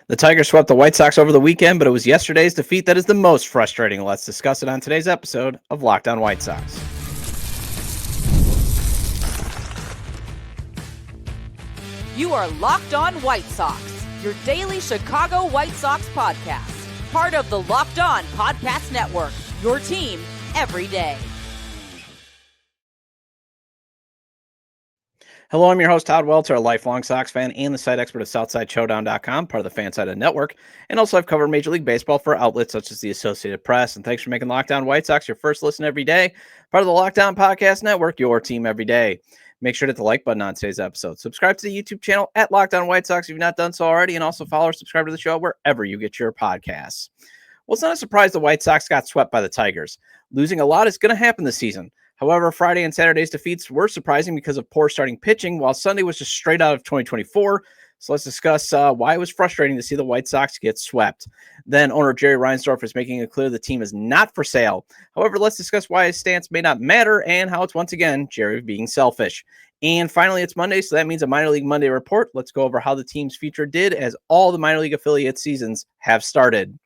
The Tigers swept the White Sox over the weekend, but it was yesterday's defeat that is the most frustrating. Let's discuss it on today's episode of Locked On White Sox. You are Locked On White Sox, your daily Chicago White Sox podcast. Part of the Locked On Podcast Network, your team every day. Hello, I'm your host, Todd Welter, a lifelong Sox fan and the site expert at SouthsideShowdown.com, part of the FanSided Network. And also, I've covered Major League Baseball for outlets such as the Associated Press. And thanks for making Locked On White Sox your first listen every day, part of the Locked On Podcast Network, your team every day. Make sure to hit the like button on today's episode. Subscribe to the YouTube channel at Locked On White Sox if you've not done so already, and also follow or subscribe to the show wherever you get your podcasts. Well, it's not a surprise the White Sox got swept by the Tigers. Losing a lot is going to happen this season. However, Friday and Saturday's defeats were surprising because of poor starting pitching, while Sunday was just straight out of 2024. So let's discuss why it was frustrating to see the White Sox get swept. Then owner Jerry Reinsdorf is making it clear the team is not for sale. However, let's discuss why his stance may not matter and how it's once again Jerry being selfish. And finally, it's Monday, so that means a Minor League Monday report. Let's go over how the team's future did as all the minor league affiliate seasons have started.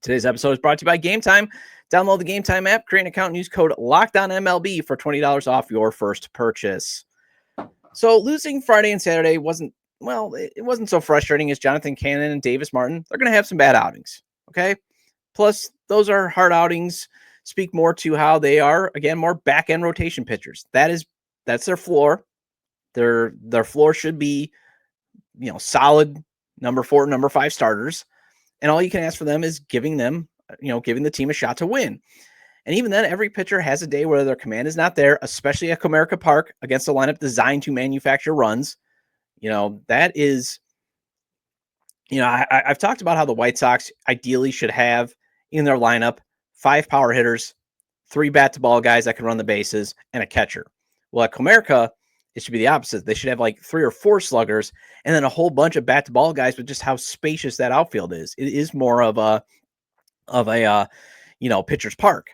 Today's episode is brought to you by Game Time. Download the Game Time app, create an account, and use code LOCKEDONMLB for $20 off your first purchase. So losing Friday and Saturday wasn't so frustrating as Jonathan Cannon and Davis Martin. They're going to have some bad outings, okay? Plus, those are hard outings, speak more to how they are, again, more back-end rotation pitchers. That's their floor. Their floor should be, solid number 4, number 5 starters. And all you can ask for them is giving the team a shot to win. And even then, every pitcher has a day where their command is not there, especially at Comerica Park against a lineup designed to manufacture runs. That is, I've talked about how the White Sox ideally should have in their lineup 5 power hitters, 3 bat-to-ball guys that can run the bases, and a catcher. Well, at Comerica, it should be the opposite. They should have like 3 or 4 sluggers and then a whole bunch of bat-to-ball guys with just how spacious that outfield is. It is more of a pitcher's park.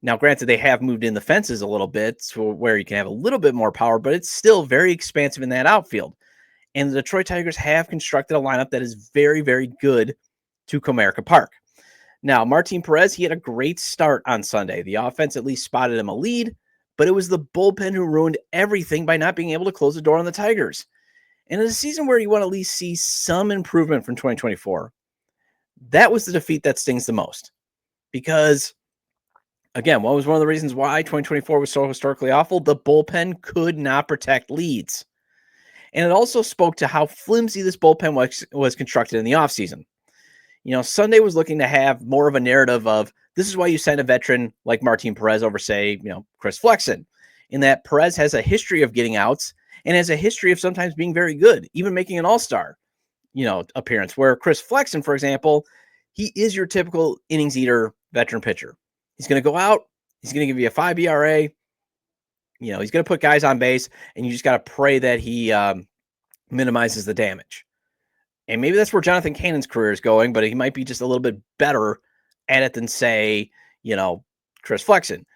Now, granted, they have moved in the fences a little bit to where you can have a little bit more power, but it's still very expansive in that outfield. And the Detroit Tigers have constructed a lineup that is very, very good to Comerica Park. Now, Martin Perez, he had a great start on Sunday. The offense at least spotted him a lead, but it was the bullpen who ruined everything by not being able to close the door on the Tigers. And in a season where you want to at least see some improvement from 2024, that was the defeat that stings the most. Because, again, what was one of the reasons why 2024 was so historically awful? The bullpen could not protect leads. And it also spoke to how flimsy this bullpen was constructed in the offseason. Sunday was looking to have more of a narrative of, this is why you send a veteran like Martin Perez over, say, Chris Flexen, in that Perez has a history of getting outs and has a history of sometimes being very good, even making an all-star, appearance, where Chris Flexen, for example, he is your typical innings eater veteran pitcher. He's going to go out. He's going to give you a 5 ERA. He's going to put guys on base, and you just got to pray that he minimizes the damage. And maybe that's where Jonathan Cannon's career is going, but he might be just a little bit better at it than, say, Chris Flexen.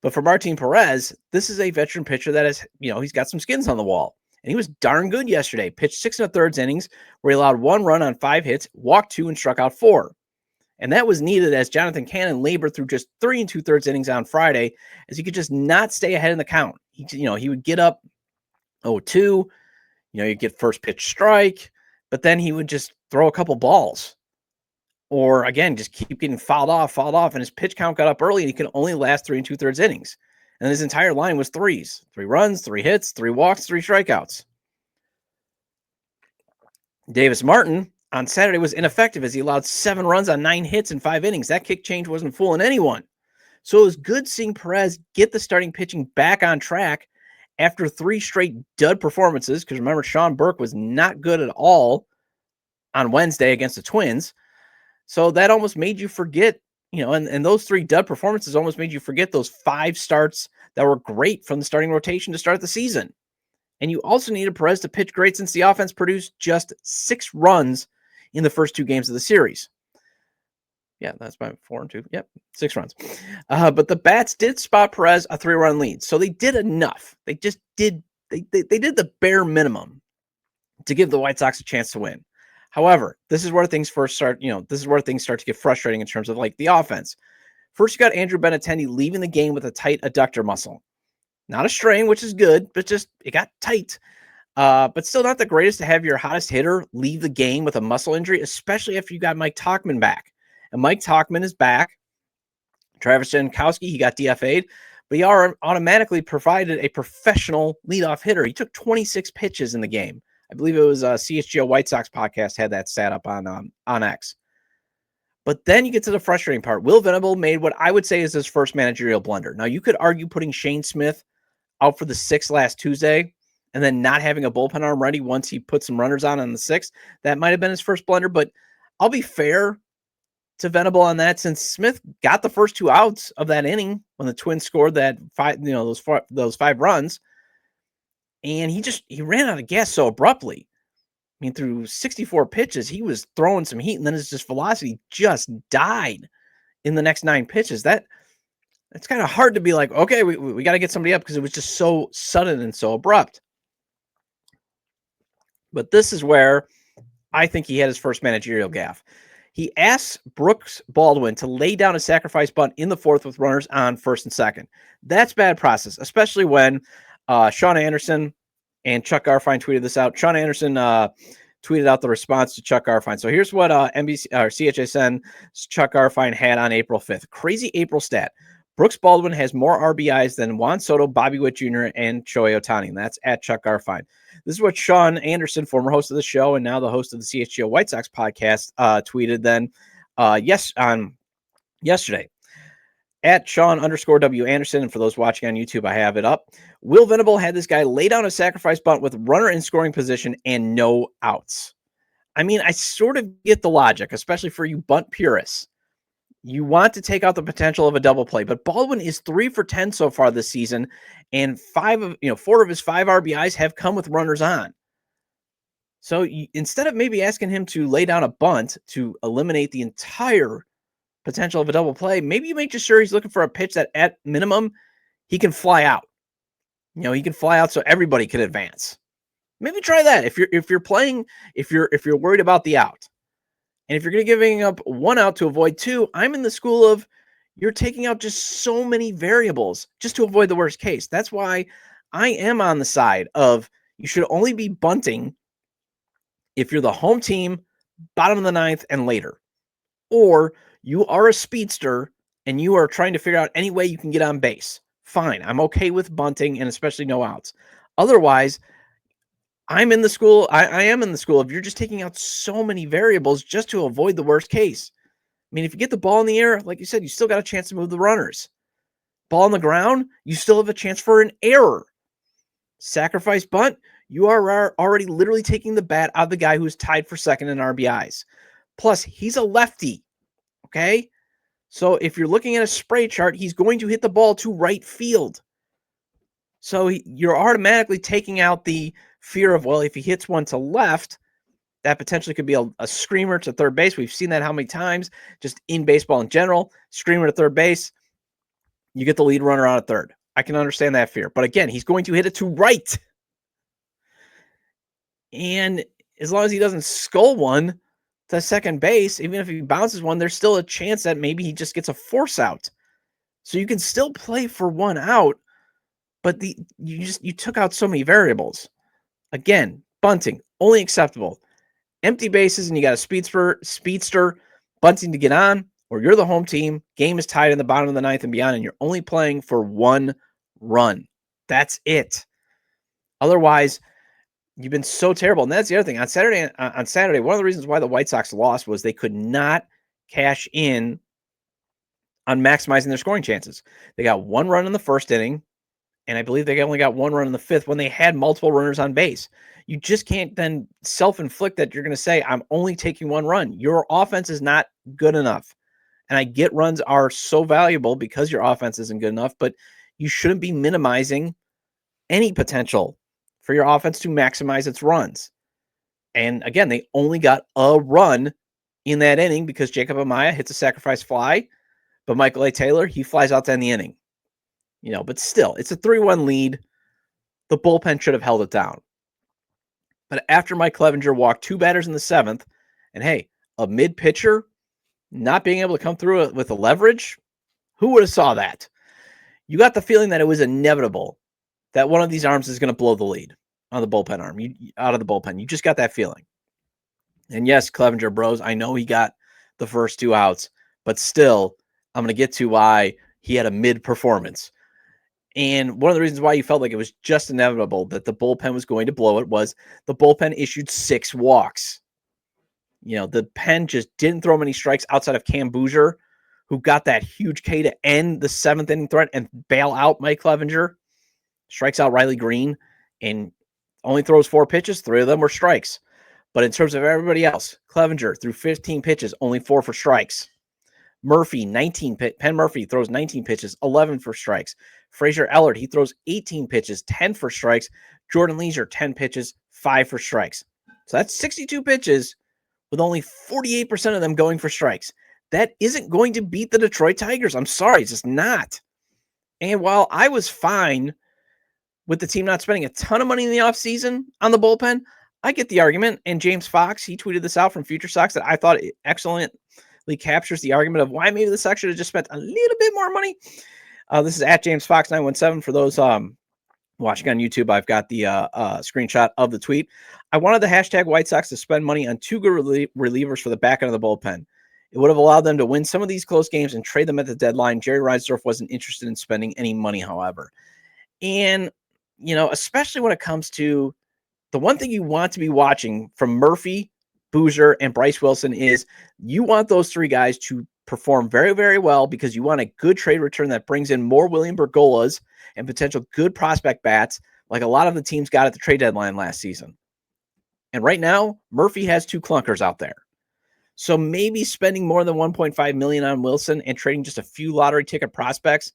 But for Martin Perez, this is a veteran pitcher that is, he's got some skins on the wall. And he was darn good yesterday. Pitched 6 1/3 innings where he allowed 1 run on 5 hits, walked 2, and struck out 4. And that was needed as Jonathan Cannon labored through just 3 2/3 innings on Friday, as he could just not stay ahead in the count. He would get up 0-2, you'd get first pitch strike, but then he would just throw a couple balls. Or again, just keep getting fouled off, and his pitch count got up early, and he could only last 3 2/3 innings. And his entire line was 3s. 3 runs, 3 hits, 3 walks, 3 strikeouts. Davis Martin on Saturday was ineffective as he allowed 7 runs on 9 hits in 5 innings. That kick change wasn't fooling anyone. So it was good seeing Perez get the starting pitching back on track after 3 straight dud performances, because remember, Sean Burke was not good at all on Wednesday against the Twins. So that almost made you forget, and those 3 dud performances almost made you forget those 5 starts that were great from the starting rotation to start the season. And you also needed Perez to pitch great since the offense produced just 6 runs in the first 2 games of the series. Yeah, that's my 4 and 2. Yep, 6 runs. But the bats did spot Perez a 3-run lead. So they did enough. They just did, they did the bare minimum to give the White Sox a chance to win. However, this is where things first start, this is where things start to get frustrating in terms of like the offense. First, you got Andrew Benintendi leaving the game with a tight adductor muscle. Not a strain, which is good, but just it got tight. But still not the greatest to have your hottest hitter leave the game with a muscle injury, especially after you got Mike Tauchman back. And Mike Tauchman is back. Travis Jankowski, he got DFA'd, but he automatically provided a professional leadoff hitter. He took 26 pitches in the game. I believe it was CHGO White Sox podcast had that stat up on X. But then you get to the frustrating part. Will Venable made what I would say is his first managerial blunder. Now, you could argue putting Shane Smith out for the 6th last Tuesday and then not having a bullpen arm ready once he put some runners on the 6th. That might have been his first blunder, but I'll be fair to Venable on that, since Smith got the first 2 outs of that inning when the Twins scored that those 5 runs, and he ran out of gas so abruptly. I mean, through 64 pitches, he was throwing some heat, and then his velocity just died in the next 9 pitches. That's kind of hard to be like, okay, we got to get somebody up, because it was just so sudden and so abrupt. But this is where I think he had his first managerial gaffe. He asks Brooks Baldwin to lay down a sacrifice bunt in the 4th with runners on 1st and 2nd. That's bad process, especially when Sean Anderson and Chuck Garfien tweeted this out. Sean Anderson tweeted out the response to Chuck Garfien. So here's what NBC or CHSN's Chuck Garfien had on April 5th. Crazy April stat. Brooks Baldwin has more RBIs than Juan Soto, Bobby Witt Jr., and Shohei Ohtani. And that's at Chuck Garfien. This is what Sean Anderson, former host of the show and now the host of the CHGO White Sox podcast, tweeted then yesterday. At Sean_W Anderson, and for those watching on YouTube, I have it up. Will Venable had this guy lay down a sacrifice bunt with runner in scoring position and no outs. I mean, I sort of get the logic, especially for you bunt purists. You want to take out the potential of a double play, but Baldwin is 3 for 10 so far this season, and 4 of his 5 RBIs have come with runners on. So instead of maybe asking him to lay down a bunt to eliminate the entire potential of a double play, maybe you make just sure he's looking for a pitch that at minimum he can fly out. He can fly out so everybody can advance. Maybe try that if you're worried about the out. And if you're going to giving up 1 out to avoid 2, I'm in the school of you're taking out just so many variables just to avoid the worst case. That's why I am on the side of you should only be bunting if you're the home team, bottom of the 9th and later. Or you are a speedster and you are trying to figure out any way you can get on base. Fine. I'm okay with bunting and especially no outs. Otherwise, I'm in the school. I am in the school of you're just taking out so many variables just to avoid the worst case. I mean, if you get the ball in the air, like you said, you still got a chance to move the runners. Ball on the ground, you still have a chance for an error. Sacrifice bunt, you are already literally taking the bat out of the guy who's tied for 2nd in RBIs. Plus, he's a lefty. Okay? So if you're looking at a spray chart, he's going to hit the ball to right field. So you're automatically taking out the fear of, well, if he hits one to left, that potentially could be a screamer to third base. We've seen that how many times just in baseball in general. Screamer to third base, you get the lead runner on at third. I can understand that fear. But again, he's going to hit it to right. And as long as he doesn't skull one to second base, even if he bounces one, there's still a chance that maybe he just gets a force out. So you can still play for 1 out, but you took out so many variables. Again, bunting, only acceptable. Empty bases and you got a speedster bunting to get on, or you're the home team, game is tied in the bottom of the 9th and beyond, and you're only playing for 1 run. That's it. Otherwise, you've been so terrible. And that's the other thing. On Saturday, one of the reasons why the White Sox lost was they could not cash in on maximizing their scoring chances. They got 1 run in the 1st inning, and I believe they only got 1 run in the 5th when they had multiple runners on base. You just can't then self-inflict that you're going to say, I'm only taking 1 run. Your offense is not good enough. And I get runs are so valuable because your offense isn't good enough, but you shouldn't be minimizing any potential for your offense to maximize its runs. And again, they only got a run in that inning because Jacob Amaya hits a sacrifice fly, but Michael A. Taylor, he flies out to end the inning. But still, it's a 3-1 lead. The bullpen should have held it down. But after Mike Clevenger walked 2 batters in the 7th, And hey, a mid pitcher not being able to come through it with the leverage, who would have saw that? You got the feeling that it was inevitable that one of these arms is going to blow the lead on the bullpen arm, out of the bullpen. You just got that feeling. And yes, Clevenger bros, I know he got the first 2 outs, but still, I'm going to get to why he had a mid performance. And one of the reasons why you felt like it was just inevitable that the bullpen was going to blow it was the bullpen issued 6 walks. The pen just didn't throw many strikes outside of Cam Boozer, who got that huge K to end the 7th inning threat and bail out Mike Clevenger. Strikes out Riley Green and only throws 4 pitches. 3 of them were strikes. But in terms of everybody else, Clevenger threw 15 pitches, only 4 for strikes. Murphy, Penn Murphy throws 19 pitches, 11 for strikes. Frazier Ellard, he throws 18 pitches, 10 for strikes. Jordan Leisure, 10 pitches, 5 for strikes. So that's 62 pitches with only 48% of them going for strikes. That isn't going to beat the Detroit Tigers. I'm sorry, it's just not. And while I was fine with the team not spending a ton of money in the offseason on the bullpen, I get the argument. And James Fox, he tweeted this out from Future Sox that I thought it excellently captures the argument of why maybe the Sox should have just spent a little bit more money. This is at James Fox 917 for those watching on YouTube. I've got the screenshot of the tweet. I wanted the hashtag White Sox to spend money on 2 good relievers for the back end of the bullpen. It would have allowed them to win some of these close games and trade them at the deadline. Jerry Reinsdorf wasn't interested in spending any money, however. And, especially when it comes to the one thing you want to be watching from Murphy, Boozer, and Bryce Wilson is you want those 3 guys to perform very, very well because you want a good trade return that brings in more William Bergolas and potential good prospect bats like a lot of the teams got at the trade deadline last season. And right now, Murphy has 2 clunkers out there. So maybe spending more than $1.5 million on Wilson and trading just a few lottery ticket prospects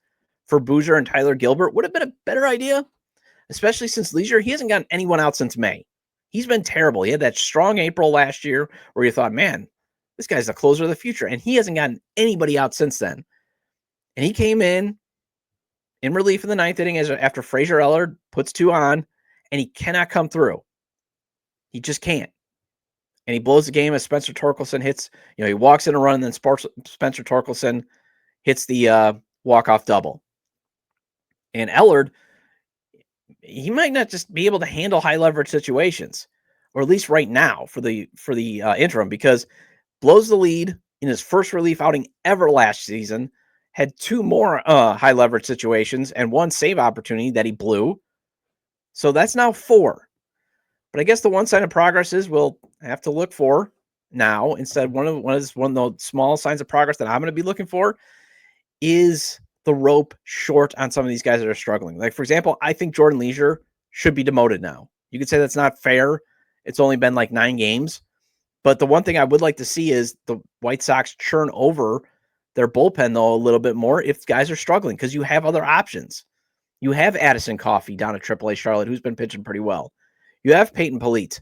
for Boozer and Tyler Gilbert would have been a better idea, especially since Leisure, he hasn't gotten anyone out since May. He's been terrible. He had that strong April last year where you thought, man, this guy's the closer of the future, and he hasn't gotten anybody out since then. And he came in relief in the 9th inning after Frazier Ellard puts 2 on, and he cannot come through. He just can't. And he blows the game as Spencer Torkelson hits, he walks in a run, and then Spencer Torkelson hits the walk-off double. And Ellard, he might not just be able to handle high leverage situations, or at least right now for the interim, because blows the lead in his first relief outing ever last season, had 2 more high leverage situations and 1 save opportunity that he blew. So that's now 4. But I guess the one sign of progress is we'll have to look for now. Instead, one of the small signs of progress that I'm going to be looking for is the rope short on some of these guys that are struggling. Like, for example, I think Jordan Leisure should be demoted now. You could say that's not fair. It's only been like 9 games. But the one thing I would like to see is the White Sox churn over their bullpen, though, a little bit more if guys are struggling, because you have other options. You have Addison Coffey down at AAA Charlotte, who's been pitching pretty well. You have Peyton Polite,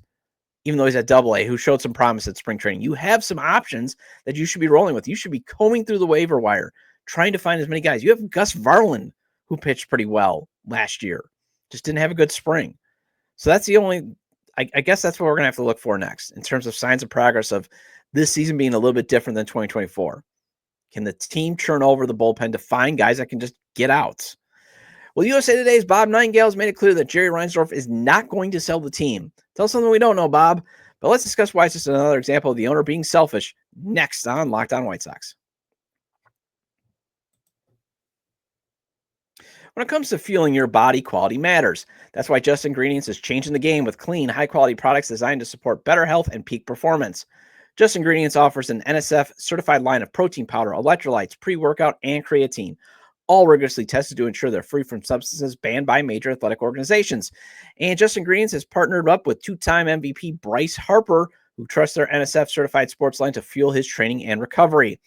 even though he's at AA, who showed some promise at spring training. You have some options that you should be rolling with. You should be combing through the waiver wire, trying to find as many guys. You have Gus Varland, who pitched pretty well last year, just didn't have a good spring. So that's the only, I guess that's what we're going to have to look for next in terms of signs of progress of this season being a little bit different than 2024. Can the team churn over the bullpen to find guys that can just get out? Well, USA Today's Bob Nightengale has made it clear that Jerry Reinsdorf is not going to sell the team. Tell us something we don't know, Bob. But let's discuss why it's just another example of the owner being selfish next on Locked On White Sox. When it comes to fueling your body, quality matters. That's why Just Ingredients is changing the game with clean, high-quality products designed to support better health and peak performance. Just Ingredients offers an NSF-certified line of protein powder, electrolytes, pre-workout, and creatine, all rigorously tested to ensure they're free from substances banned by major athletic organizations. And Just Ingredients has partnered up with 2-time MVP Bryce Harper, who trusts their NSF-certified sports line to fuel his training and recovery.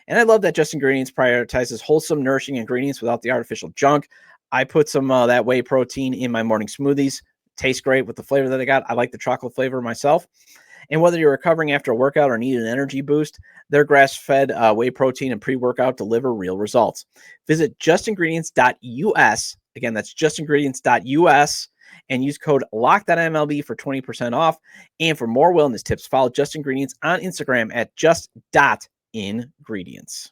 And I love that Just Ingredients prioritizes wholesome, nourishing ingredients without the artificial junk. I put some that whey protein in my morning smoothies. Tastes great with the flavor that I got. I like the chocolate flavor myself. And whether you're recovering after a workout or need an energy boost, their grass-fed whey protein and pre-workout deliver real results. Visit justingredients.us. Again, that's justingredients.us and use code LOCKEDONMLB for 20% off. And for more wellness tips, follow Just Ingredients on Instagram at just.ingredients.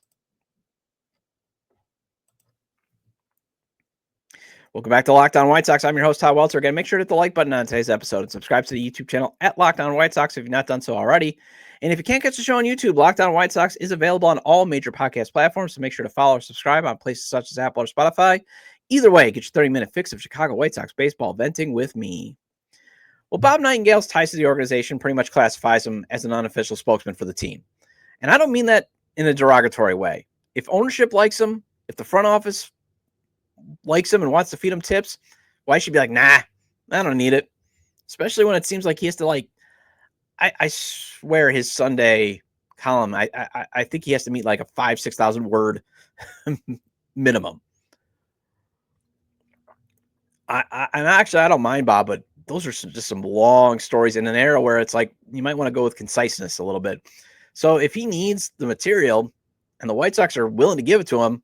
Welcome back to Locked On White Sox. I'm your host, Todd Welter. Again, make sure to hit the like button on today's episode and subscribe to the YouTube channel at Locked On White Sox if you've not done so already. And if you can't catch the show on YouTube, Locked On White Sox is available on all major podcast platforms, so make sure to follow or subscribe on places such as Apple or Spotify. Either way, get your 30-minute fix of Chicago White Sox baseball venting with me. Well, Bob Nightengale's ties to the organization pretty much classifies him as an unofficial spokesman for the team. And I don't mean that in a derogatory way. If ownership likes him, if the front office likes him and wants to feed him tips, why should be like, nah, I don't need it. Especially when it seems like he has to I swear his Sunday column, I think he has to meet like a 5,000-6,000 word minimum. I don't mind Bob, but those are just some long stories in an era where it's like you might want to go with conciseness a little bit. So if he needs the material and the White Sox are willing to give it to him,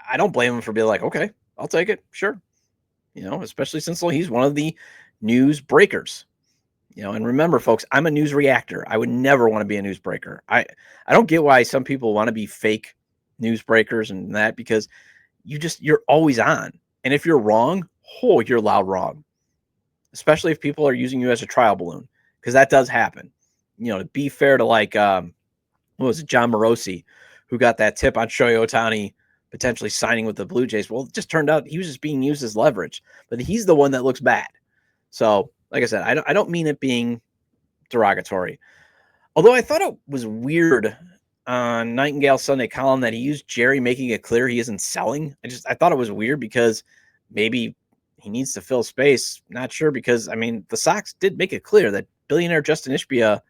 I don't blame him for being like, okay, I'll take it. Sure. Especially since he's one of the news breakers, and remember folks, I'm a news reactor. I would never want to be a news breaker. I don't get why some people want to be fake news breakers and that, because you're always on. And if you're wrong, you're loud wrong, especially if people are using you as a trial balloon, because that does happen. To be fair to John Morosi, who got that tip on Shohei Ohtani potentially signing with the Blue Jays. Well, it just turned out he was just being used as leverage, but he's the one that looks bad. So, like I said, I don't mean it being derogatory. Although I thought it was weird on Nightengale's Sunday column that he used Jerry making it clear he isn't selling. I thought it was weird because maybe he needs to fill space. Not sure, because the Sox did make it clear that billionaire Justin Ishbia,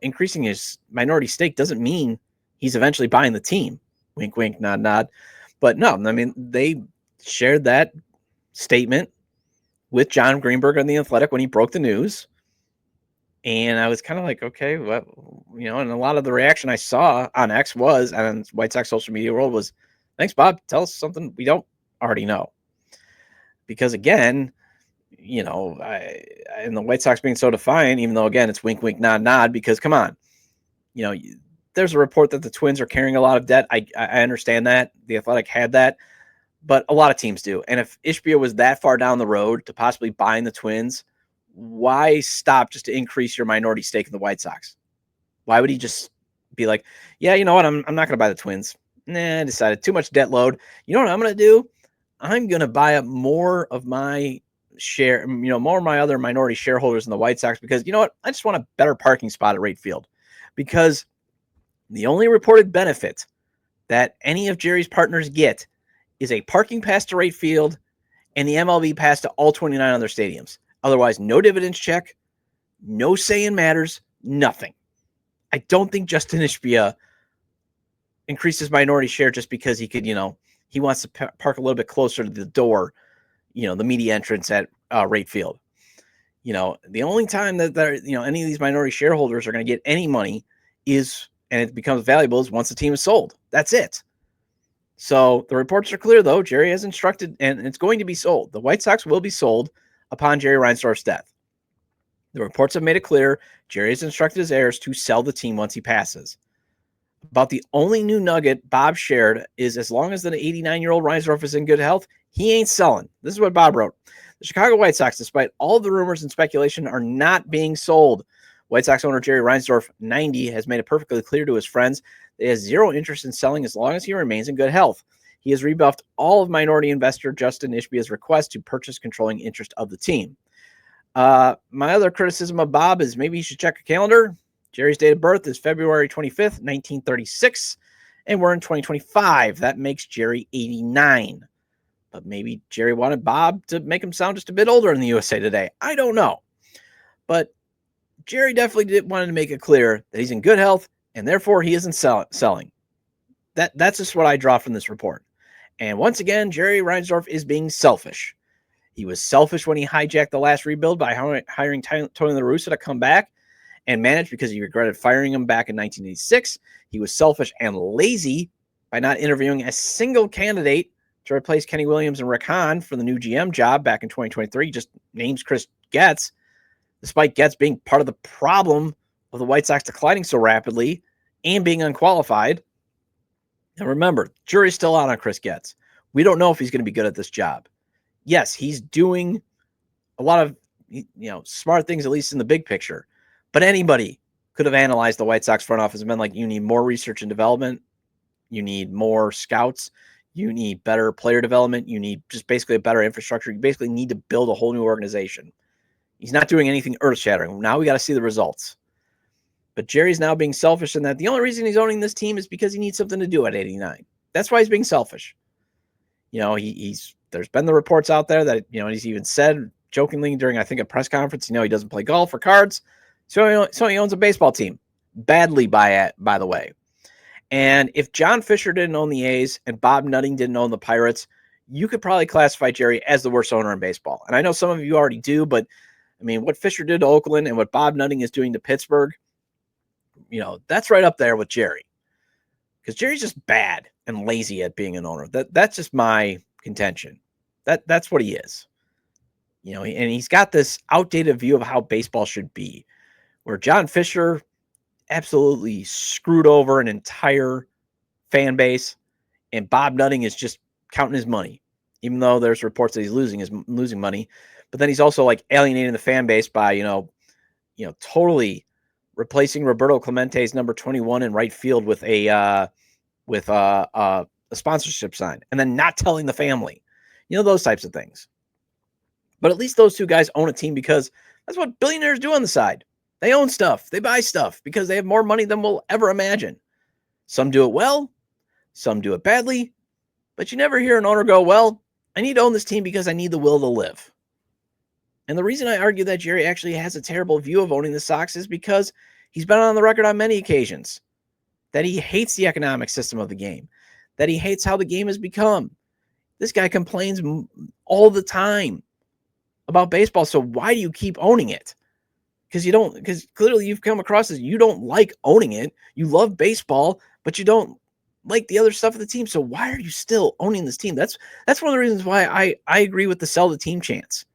increasing his minority stake doesn't mean he's eventually buying the team. Wink, wink, nod, nod. But no, they shared that statement with John Greenberg on The Athletic when he broke the news. And I was kind of like, okay, well, and a lot of the reaction I saw on X was, and White Sox social media world was, thanks, Bob. Tell us something we don't already know. Because again, and the White Sox being so defiant, even though, again, it's wink, wink, nod, nod, because come on, there's a report that the Twins are carrying a lot of debt. I understand that. The Athletic had that, but a lot of teams do. And if Ishbia was that far down the road to possibly buying the Twins, why stop just to increase your minority stake in the White Sox? Why would he just be like, yeah, you know what? I'm not going to buy the Twins. Nah, I decided too much debt load. You know what I'm going to do? I'm going to buy up more of my share, more of my other minority shareholders in the White Sox, because you know what? I just want a better parking spot at right field, because the only reported benefit that any of Jerry's partners get is a parking pass to right field and the MLB pass to all 29 other stadiums. Otherwise, no dividends check, no say in matters, nothing. I don't think Justin Ishbia increased his minority share just because he could, he wants to park a little bit closer to the door, the media entrance at right field. The only time that any of these minority shareholders are going to get any money is, and it becomes valuable, is once the team is sold. That's it. So the reports are clear, though. Jerry has instructed, and it's going to be sold. The White Sox will be sold upon Jerry Reinsdorf's death. The reports have made it clear Jerry has instructed his heirs to sell the team once he passes. About the only new nugget Bob shared is, as long as the 89-year-old Reinsdorf is in good health, he ain't selling. This is what Bob wrote. The Chicago White Sox, despite all the rumors and speculation, are not being sold. White Sox owner Jerry Reinsdorf, 90, has made it perfectly clear to his friends that he has zero interest in selling as long as he remains in good health. He has rebuffed all of minority investor Justin Ishbia's request to purchase controlling interest of the team. My other criticism of Bob is maybe he should check a calendar. Jerry's date of birth is February 25th, 1936, and we're in 2025. That makes Jerry 89. But maybe Jerry wanted Bob to make him sound just a bit older in the USA Today. I don't know. But Jerry definitely wanted to make it clear that he's in good health, and therefore he isn't selling. That's just what I draw from this report. And once again, Jerry Reinsdorf is being selfish. He was selfish when he hijacked the last rebuild by hiring Tony La Russa to come back and manage because he regretted firing him back in 1986. He was selfish and lazy by not interviewing a single candidate to replace Kenny Williams and Rick Hahn for the new GM job back in 2023. He just names Chris Getz, despite Getz being part of the problem of the White Sox declining so rapidly and being unqualified. And remember, jury's still out on Chris Getz. We don't know if he's going to be good at this job. Yes, he's doing a lot of smart things, at least in the big picture. But anybody could have analyzed the White Sox front office and been like, you need more research and development. You need more scouts. You need better player development. You need just basically a better infrastructure. You basically need to build a whole new organization. He's not doing anything earth-shattering. Now we got to see the results. But Jerry's now being selfish in that the only reason he's owning this team is because he needs something to do at 89. That's why he's being selfish. There's been the reports out there that, he's even said jokingly during, I think, a press conference, he doesn't play golf or cards. So he owns a baseball team. Badly, by the way. And if John Fisher didn't own the A's and Bob Nutting didn't own the Pirates, you could probably classify Jerry as the worst owner in baseball. And I know some of you already do, but I mean, what Fisher did to Oakland and what Bob Nutting is doing to Pittsburgh, that's right up there with Jerry. Because Jerry's just bad and lazy at being an owner. That's just my contention. That's what he is. And he's got this outdated view of how baseball should be, where John Fisher absolutely screwed over an entire fan base, and Bob Nutting is just counting his money, even though there's reports that he's losing money. But then he's also like alienating the fan base by, totally replacing Roberto Clemente's number 21 in right field with a sponsorship sign, and then not telling the family, those types of things. But at least those two guys own a team, because that's what billionaires do on the side. They own stuff. They buy stuff because they have more money than we'll ever imagine. Some do it well. Some do it badly. But you never hear an owner go, well, I need to own this team because I need the will to live. And the reason I argue that Jerry actually has a terrible view of owning the Sox is because he's been on the record on many occasions that he hates the economic system of the game, that he hates how the game has become. This guy complains all the time about baseball. So why do you keep owning it? Because clearly you've come across as you don't like owning it. You love baseball, but you don't like the other stuff of the team. So why are you still owning this team? That's one of the reasons why I agree with the sell the team chance.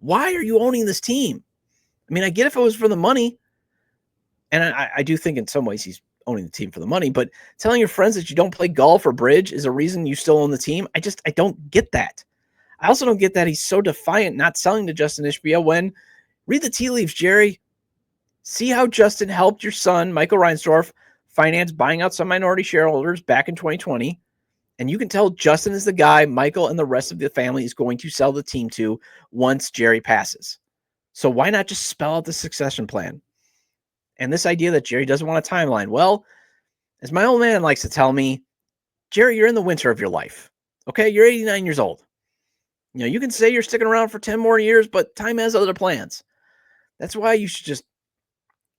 Why are you owning this team? I mean, I get if it was for the money, and I do think in some ways he's owning the team for the money, but telling your friends that you don't play golf or bridge is a reason you still own the team. I don't get that. I also don't get that he's so defiant not selling to Justin Ishbia when, read the tea leaves, Jerry. See how Justin helped your son, Michael Reinsdorf, finance buying out some minority shareholders back in 2020. And you can tell Justin is the guy Michael and the rest of the family is going to sell the team to once Jerry passes. So why not just spell out the succession plan? And this idea that Jerry doesn't want a timeline. Well, as my old man likes to tell me, Jerry, you're in the winter of your life. Okay, you're 89 years old. You can say you're sticking around for 10 more years, but time has other plans. That's why you should just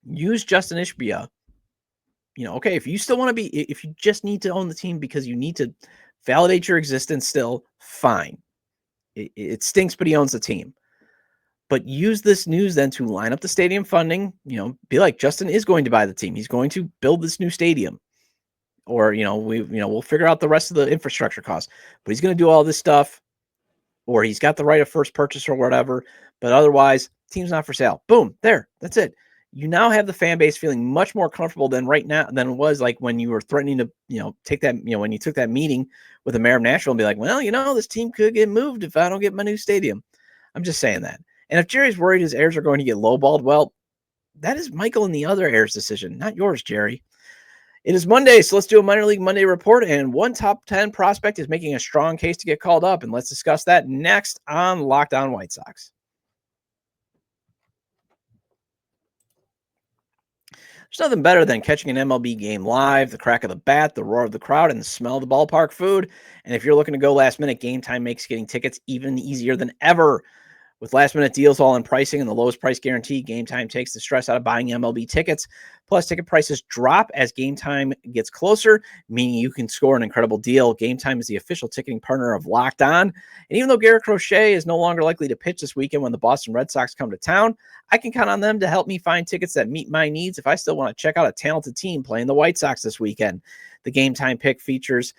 use Justin Ishbia. Okay, if you still want to be, if you just need to own the team because you need to validate your existence still, fine. It stinks, but he owns the team. But use this news then to line up the stadium funding, be like, Justin is going to buy the team. He's going to build this new stadium. Or, we'll figure out the rest of the infrastructure costs. But he's going to do all this stuff. Or he's got the right of first purchase or whatever. But otherwise, team's not for sale. Boom, there. That's it. You now have the fan base feeling much more comfortable than right now than it was like when you were threatening to, take that, when you took that meeting with the mayor of Nashville and be like, well, this team could get moved if I don't get my new stadium. I'm just saying that. And if Jerry's worried his heirs are going to get lowballed, well, that is Michael and the other heirs' decision, not yours, Jerry. It is Monday, so let's do a minor league Monday report. And one top 10 prospect is making a strong case to get called up. And let's discuss that next on Locked On White Sox. There's nothing better than catching an MLB game live, the crack of the bat, the roar of the crowd, and the smell of the ballpark food. And if you're looking to go last minute, Game Time makes getting tickets even easier than ever. With last-minute deals, all-in pricing, and the lowest price guarantee, Game Time takes the stress out of buying MLB tickets. Plus, ticket prices drop as Game Time gets closer, meaning you can score an incredible deal. Game Time is the official ticketing partner of Locked On. And even though Garrett Crochet is no longer likely to pitch this weekend when the Boston Red Sox come to town, I can count on them to help me find tickets that meet my needs if I still want to check out a talented team playing the White Sox this weekend. The Game Time pick features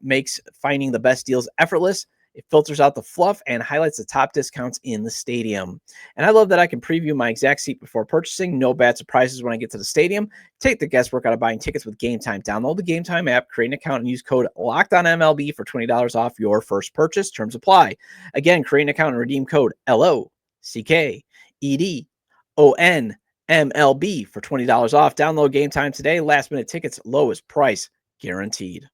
makes finding the best deals effortless. It filters out the fluff and highlights the top discounts in the stadium. And I love that I can preview my exact seat before purchasing. No bad surprises when I get to the stadium. Take the guesswork out of buying tickets with Game Time. Download the Game Time app, create an account, and use code LOCKEDONMLB for $20 off your first purchase. Terms apply. Again, create an account and redeem code LOCKEDONMLB for $20 off. Download Game Time today. Last minute tickets, lowest price guaranteed.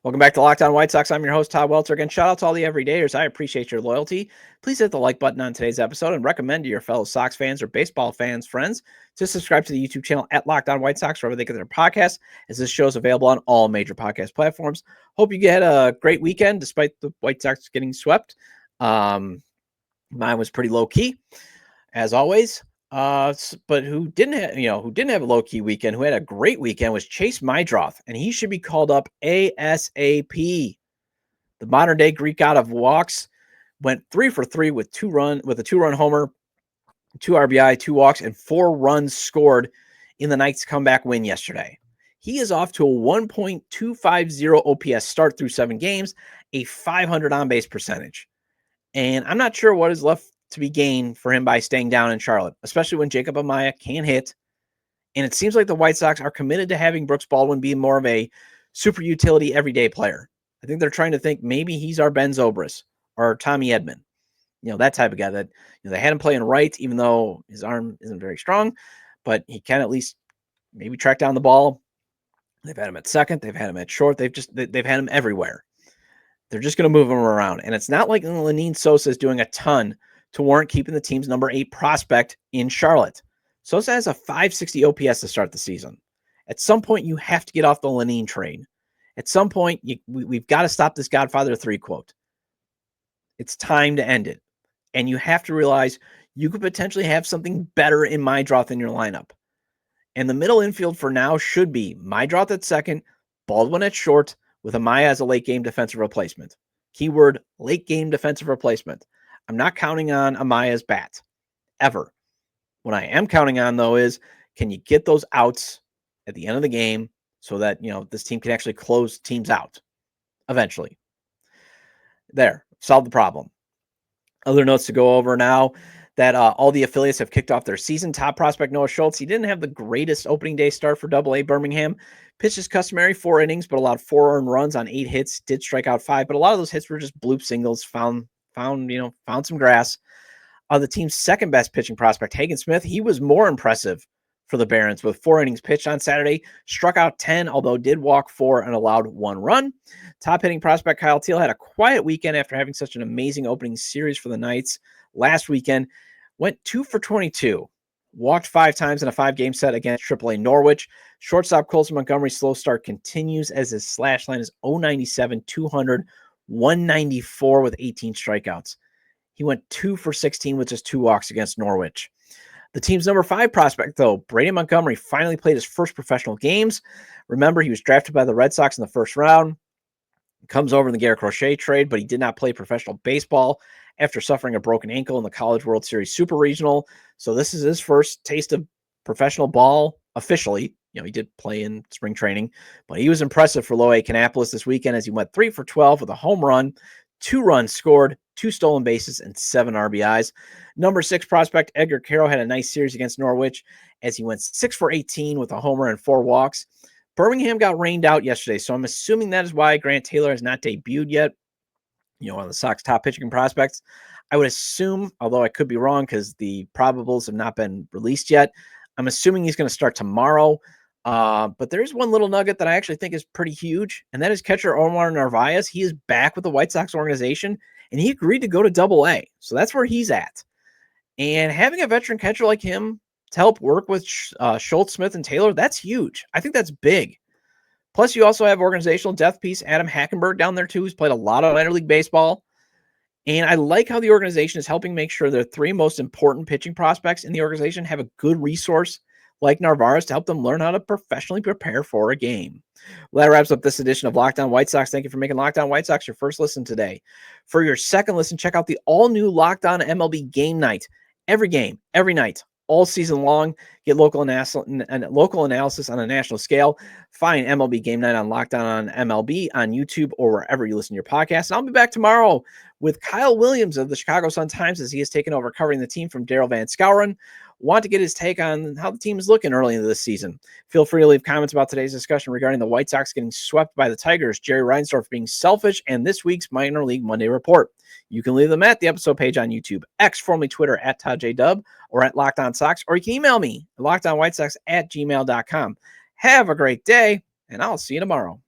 Welcome back to Locked On White Sox. I'm your host, Todd Welter. Again, shout out to all the everydayers. I appreciate your loyalty. Please hit the like button on today's episode and recommend to your fellow Sox fans or baseball fans, friends, to subscribe to the YouTube channel at Locked On White Sox, wherever they get their podcasts, as this show is available on all major podcast platforms. Hope you had a great weekend, despite the White Sox getting swept. Mine was pretty low key, as always. But who didn't have a low-key weekend, who had a great weekend, was Chase Mydroth, and he should be called up ASAP. The modern-day Greek god of walks went 3 for 3 with a two-run homer, 2 RBI, 2 walks, and 4 runs scored in the Knights' comeback win yesterday. He is off to a 1.250 OPS start through 7 games, a .500 on-base percentage. And I'm not sure what is left to be gained for him by staying down in Charlotte, especially when Jacob Amaya can hit. And it seems like the White Sox are committed to having Brooks Baldwin be more of a super utility everyday player. I think they're trying to think maybe he's our Ben Zobrist or Tommy Edman, that type of guy that they had him playing right, even though his arm isn't very strong, but he can at least maybe track down the ball. They've had him at second, they've had him at short, they've had him everywhere. They're just going to move him around, and it's not like Lenyn Sosa is doing a ton to warrant keeping the team's number 8 prospect in Charlotte. Sosa has a .560 OPS to start the season. At some point, you have to get off the Lenyn train. At some point, we've got to stop this Godfather 3 quote. It's time to end it. And you have to realize you could potentially have something better in Mydroth in your lineup. And the middle infield for now should be Mydroth at second, Baldwin at short, with Amaya as a late-game defensive replacement. Keyword, late-game defensive replacement. I'm not counting on Amaya's bat, ever. What I am counting on, though, is can you get those outs at the end of the game so that, this team can actually close teams out eventually. There, solve the problem. Other notes to go over now that all the affiliates have kicked off their season. Top prospect Noah Schultz, he didn't have the greatest opening day start for AA Birmingham. Pitched his customary 4 innings, but allowed 4 earned runs on 8 hits, did strike out 5, but a lot of those hits were just bloop singles, found some grass. The team's second best pitching prospect, Hagen Smith, he was more impressive for the Barons with 4 innings pitched on Saturday, struck out 10, although did walk 4 and allowed 1 run. Top hitting prospect Kyle Teal had a quiet weekend after having such an amazing opening series for the Knights last weekend. Went 2 for 22, walked 5 times in a 5-game set against AAA Norwich. Shortstop Colson Montgomery's slow start continues as his slash line is .097, 200, 194 with 18 strikeouts. He went 2 for 16 with just 2 walks against Norwich. The team's number 5 prospect, though, Brady Montgomery, finally played his first professional games. Remember, he was drafted by the Red Sox in the first round. Comes over in the Garrett Crochet trade, but he did not play professional baseball after suffering a broken ankle in the College World Series Super Regional. So this is his first taste of professional ball officially. He did play in spring training, but he was impressive for Low A Kannapolis this weekend as he went 3 for 12 with a home run, 2 runs scored, 2 stolen bases, and 7 RBIs. Number 6 prospect Edgar Carroll had a nice series against Norwich as he went 6 for 18 with a homer and 4 walks. Birmingham got rained out yesterday, so I'm assuming that is why Grant Taylor has not debuted yet. One of the Sox top pitching prospects. I would assume, although I could be wrong because the probables have not been released yet, I'm assuming he's going to start tomorrow. But there's one little nugget that I actually think is pretty huge, and that is catcher Omar Narvaez. He is back with the White Sox organization, and he agreed to go to AA. So that's where he's at. And having a veteran catcher like him to help work with Schultz, Smith, and Taylor, that's huge. I think that's big. Plus, you also have organizational depth piece Adam Hackenberg down there, too, who's played a lot of minor league baseball. And I like how the organization is helping make sure their 3 most important pitching prospects in the organization have a good resource like Narvaez to help them learn how to professionally prepare for a game. Well, that wraps up this edition of Locked On White Sox. Thank you for making Locked On White Sox your first listen today. For your second listen, check out the all-new Locked On MLB Game Night. Every game, every night, all season long. Get local analysis on a national scale. Find MLB Game Night on Locked On MLB on YouTube or wherever you listen to your podcast. And I'll be back tomorrow with Kyle Williams of the Chicago Sun-Times as he has taken over covering the team from Daryl Van Skouwen. Want to get his take on how the team is looking early into this season. Feel free to leave comments about today's discussion regarding the White Sox getting swept by the Tigers, Jerry Reinsdorf being selfish, and this week's Minor League Monday Report. You can leave them at the episode page on YouTube, X, formerly Twitter, at ToddJDub, or at Locked On Sox, or you can email me, LockedOnWhiteSox@gmail.com. Have a great day, and I'll see you tomorrow.